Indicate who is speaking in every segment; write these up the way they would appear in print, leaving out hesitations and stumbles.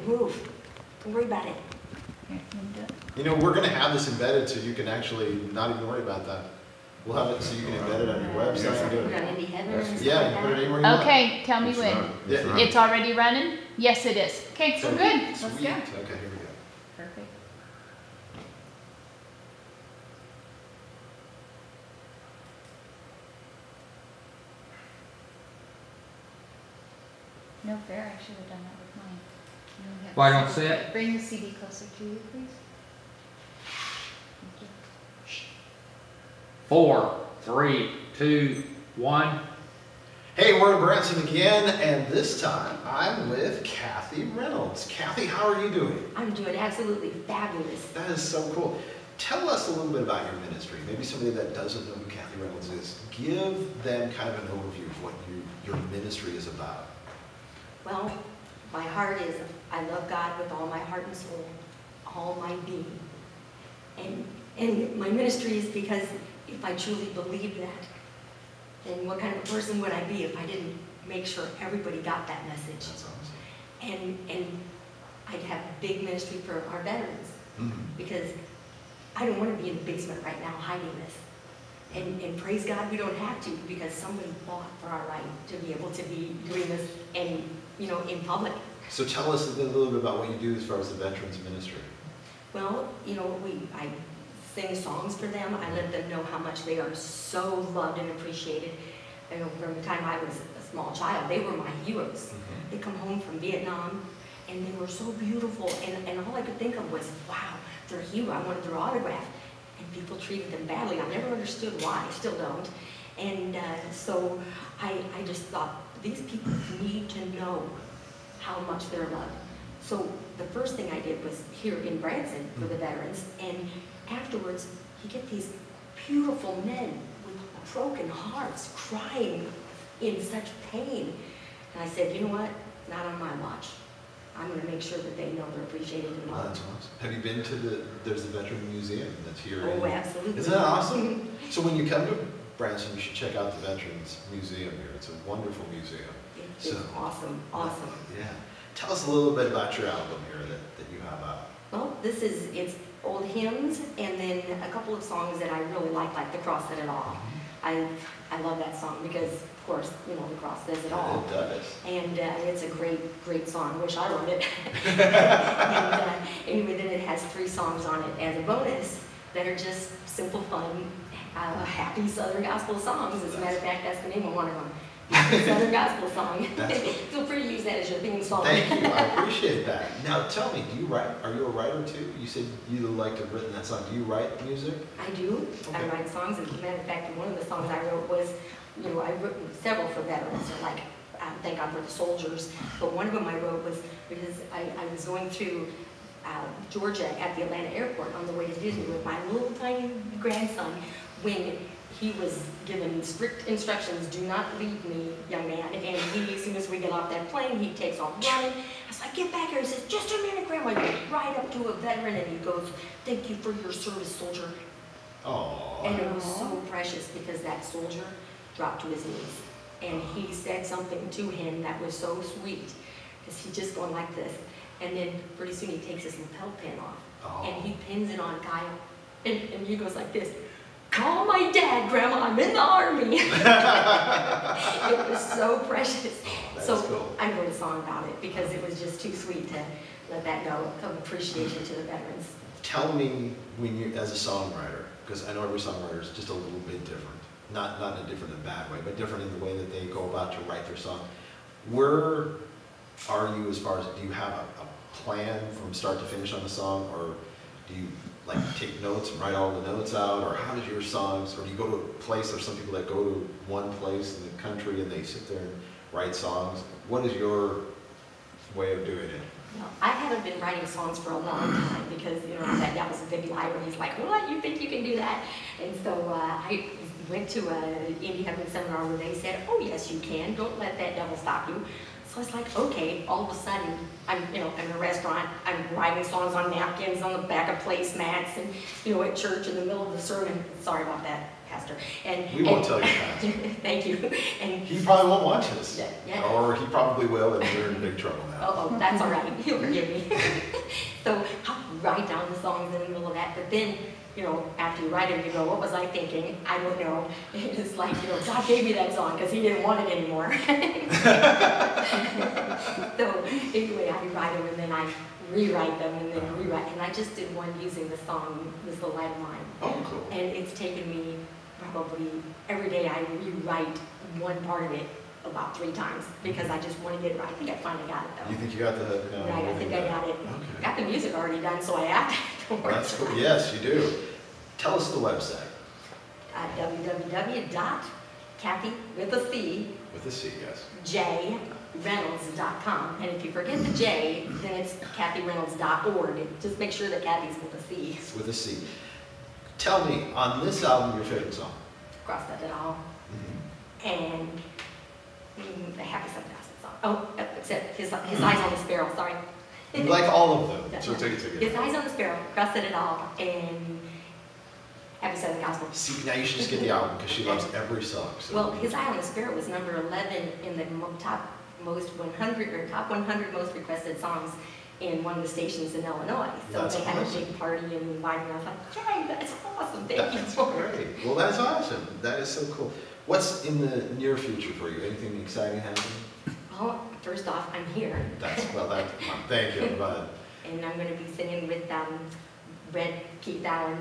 Speaker 1: move. Don't worry about it.
Speaker 2: You know, we're going to have this embedded so you can actually not even worry about that. We'll have it so you can embed it on your website. And do
Speaker 1: Put it
Speaker 2: it.
Speaker 1: on Indie Heaven and stuff
Speaker 2: Yeah,
Speaker 1: like
Speaker 2: you put it
Speaker 1: that.
Speaker 2: anywhere you want.
Speaker 3: Okay, tell me
Speaker 4: It's
Speaker 3: when.
Speaker 4: not-
Speaker 2: Yeah.
Speaker 4: it's not.
Speaker 3: It's already running? Yes, it is. Okay, we're good. Let's
Speaker 2: Sweet.
Speaker 3: go.
Speaker 2: Okay, here we go.
Speaker 3: Perfect. No fair, I should have done that with mine. You only have
Speaker 5: Why
Speaker 3: the
Speaker 5: don't
Speaker 3: CD.
Speaker 5: say it?
Speaker 3: Bring the CD closer to you, please. Thank you.
Speaker 5: 4, 3, 2, 1.
Speaker 2: Hey, we're in Branson again, and this time I'm with Cathy Reynolds. Cathy, how are you doing?
Speaker 1: I'm doing absolutely fabulous.
Speaker 2: That is so cool. Tell us a little bit about your ministry. Maybe somebody that doesn't know who Cathy Reynolds is. Give them kind of an overview of what your ministry is about.
Speaker 1: Well, my heart is, I love God with all my heart and soul, all my being. And my ministry is because if I truly believed that, then what kind of a person would I be if I didn't make sure everybody got that message?
Speaker 2: That's awesome.
Speaker 1: And I'd have a big ministry for our veterans,
Speaker 2: Mm-hmm.
Speaker 1: because I don't want to be in the basement right now hiding this. And praise God we don't have to, because somebody fought for our right to be able to be doing this in public.
Speaker 2: So tell us a little bit about what you do as far as the veterans ministry.
Speaker 1: Well, I sing songs for them. I let them know how much they are so loved and appreciated. From the time I was a small child, they were my heroes.
Speaker 2: Mm-hmm.
Speaker 1: They come home from Vietnam, and they were so beautiful. And all I could think of was, wow, they're a hero. I wanted their autograph. And people treated them badly. I never understood why. I still don't. And so I just thought, these people need to know how much they're loved. So the first thing I did was here in Branson for the veterans, and afterwards you get these beautiful men with broken hearts crying in such pain. And I said, you know what? Not on my watch. I'm going to make sure that they know they're appreciated and
Speaker 2: Oh,
Speaker 1: loved.
Speaker 2: that's awesome. Have you been to there's a veteran museum that's here?
Speaker 1: Oh, absolutely.
Speaker 2: Isn't that awesome? So when you come to Branson, you should check out the Veterans Museum here. It's a wonderful museum.
Speaker 1: It's awesome, awesome.
Speaker 2: Yeah. Tell us a little bit about your album here that you have out.
Speaker 1: Well, it's old hymns, and then a couple of songs that I really like The Cross Said It All. I love that song because, of course, the cross says it all.
Speaker 2: It does.
Speaker 1: And it's a great, great song. Wish I wrote it. And anyway, then it has 3 songs on it as a bonus that are just simple, fun, happy Southern gospel songs. As a matter of fact, that's the name of one of them. Southern gospel song. Feel free to use that as your theme song.
Speaker 2: Thank you. I appreciate that. Now, tell me, do you write? Are you a writer too? You said you like to have written that song. Do you write music?
Speaker 1: I do.
Speaker 2: Okay.
Speaker 1: I write songs. As a matter of fact, one of the songs I wrote was, I've written several for veterans, like Thank God for the Soldiers. But one of them I wrote was because I was going through Georgia at the Atlanta airport on the way to Disney with my little tiny grandson when he was given strict instructions, do not leave me, young man. And he, as soon as we get off that plane, he takes off running. I was like, get back here. He says, just a minute, Grandma. He went right up to a veteran and he goes, thank you for your service, soldier.
Speaker 2: Oh.
Speaker 1: And it was so precious because that soldier dropped to his knees. And he said something to him that was so sweet because he's just going like this. And then pretty soon he takes his lapel pin off and he pins it on Kyle. And he goes like this. Call my dad, Grandma, I'm in the Army. It was so precious. So
Speaker 2: cool.
Speaker 1: I wrote a song about it because it was just too sweet to let that go of appreciation to the veterans.
Speaker 2: Tell me when you, as a songwriter, because I know every songwriter is just a little bit different. Not in a different and bad way, but different in the way that they go about to write their song. Where are you as far as, do you have a plan from start to finish on the song, or do you like take notes and write all the notes out, or how does your songs, or do you go to a place? There's some people that go to one place in the country and they sit there and write songs. What is your way of doing it?
Speaker 1: No, I haven't been writing songs for a long time because, that was a big liar. He's like, what, you think you can do that? And so I went to an Indie Heaven seminar where they said, oh yes, you can. Don't let that devil stop you. So I was like, okay. All of a sudden, I'm in a restaurant. I'm writing songs on napkins on the back of placemats, and at church in the middle of the sermon. Sorry about that, Pastor. And
Speaker 2: We won't tell you, Pastor.
Speaker 1: Thank you. And
Speaker 2: He probably won't watch this.
Speaker 1: Yeah.
Speaker 2: Or he probably will, and we're in big trouble now.
Speaker 1: oh, that's all right. He'll forgive me. So I'll write down the songs in the middle of that, but then, you know, after you write it, you go, what was I thinking? I don't know. It's like, you know, God gave me that song because he didn't want it anymore. So anyway, I write them and then I rewrite them and then rewrite. And I just did one using the song, This Little Light of Mine.
Speaker 2: Oh, cool.
Speaker 1: And it's taken me probably every day I rewrite one part of it about 3 times because I just want to get it right. I think I finally got it though.
Speaker 2: You think you got the hook now?
Speaker 1: Right, I think I got it.
Speaker 2: Okay.
Speaker 1: Got the music already done, so I have to work.
Speaker 2: That's cool. Yes, you do. Tell us the website.
Speaker 1: www.Cathy with a C,
Speaker 2: With a C, yes.
Speaker 1: jreynolds.com. And if you forget the J, then it's CathyReynolds.org. Just make sure that Cathy's with a C.
Speaker 2: It's with a C. Tell me, on this album, your favorite song?
Speaker 1: Cross that at all.
Speaker 2: Mm-hmm.
Speaker 1: And the Happy Sunglasses song. Oh, except his Eyes on the Sparrow, sorry.
Speaker 2: You like all of them, so take it
Speaker 1: His
Speaker 2: together.
Speaker 1: Eyes on the Sparrow, Cross it all, and Happy Southern Gospel.
Speaker 2: See, now you should just get the album because she loves every song. So.
Speaker 1: Well, His Eye on the Sparrow was number 11 in the top 100 most requested songs in one of the stations in Illinois. So
Speaker 2: That's
Speaker 1: they had
Speaker 2: awesome.
Speaker 1: a big party and invited me. I was like, yay, that's awesome, thank you.
Speaker 2: That's great. Well, that's awesome. That is so cool. What's in the near future for you? Anything exciting happening?
Speaker 1: Well, first off, I'm here.
Speaker 2: Thank you, bud.
Speaker 1: And I'm going to be singing with Keith Allen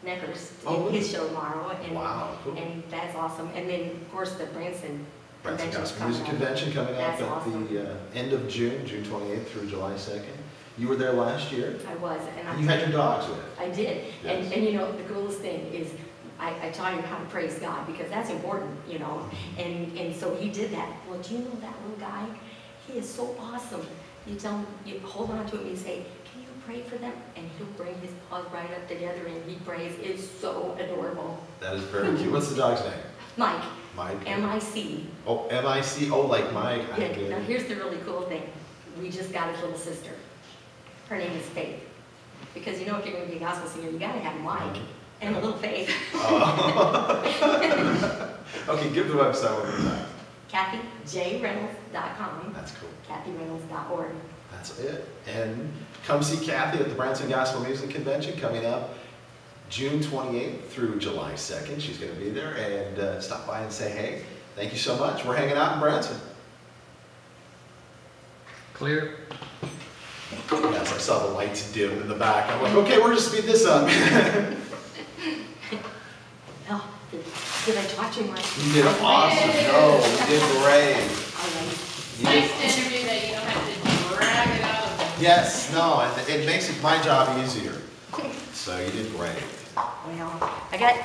Speaker 1: Neckers
Speaker 2: Oh,
Speaker 1: in his show tomorrow. And,
Speaker 2: Wow, cool.
Speaker 1: and that's awesome. And then, of course, the Branson
Speaker 2: Branson
Speaker 1: Convention's
Speaker 2: Gospel
Speaker 1: coming
Speaker 2: Music
Speaker 1: up.
Speaker 2: Convention coming up
Speaker 1: That's
Speaker 2: at
Speaker 1: awesome.
Speaker 2: the end of June, June 28th through July 2nd. You were there last year.
Speaker 1: I was. And
Speaker 2: You had your dogs with.
Speaker 1: I did.
Speaker 2: Yes.
Speaker 1: And you know, the coolest thing is I taught him how to praise God because that's important, you know. And so he did that. Well, do you know that little guy? He is so awesome. You tell him, you hold on to him, you say, can you pray for them? And he'll bring his paws right up together and he prays. It's so adorable.
Speaker 2: That is very cute. What's the dog's name?
Speaker 1: Mike,
Speaker 2: Mike.
Speaker 1: M-I-C.
Speaker 2: Oh, M-I-C. Oh, like Mike. I
Speaker 1: Yeah,
Speaker 2: get
Speaker 1: now
Speaker 2: it.
Speaker 1: here's the really cool thing. We just got his little sister. Her name is Faith. Because you know, if you're going to be a gospel singer, you got to have Mike and a little faith.
Speaker 2: Oh. Okay, give the website one more time.
Speaker 1: CathyJReynolds.com.
Speaker 2: That's cool.
Speaker 1: CathyReynolds.org.
Speaker 2: That's it. And come see Cathy at the Branson Gospel Music Convention coming up June 28th through July 2nd. She's going to be there. And stop by and say hey. Thank you so much. We're hanging out in Branson.
Speaker 5: Clear?
Speaker 2: Yes, I saw the lights dim in the back. I'm like, okay, we're going to speed this up.
Speaker 1: Oh, did I talk too much?
Speaker 2: You did awesome. No, you did great.
Speaker 1: All right.
Speaker 2: You
Speaker 4: Nice
Speaker 2: did-
Speaker 4: to interview that you don't have to drag it out of them.
Speaker 2: Yes, no, and it makes my job easier. So you did great.
Speaker 1: Well, I got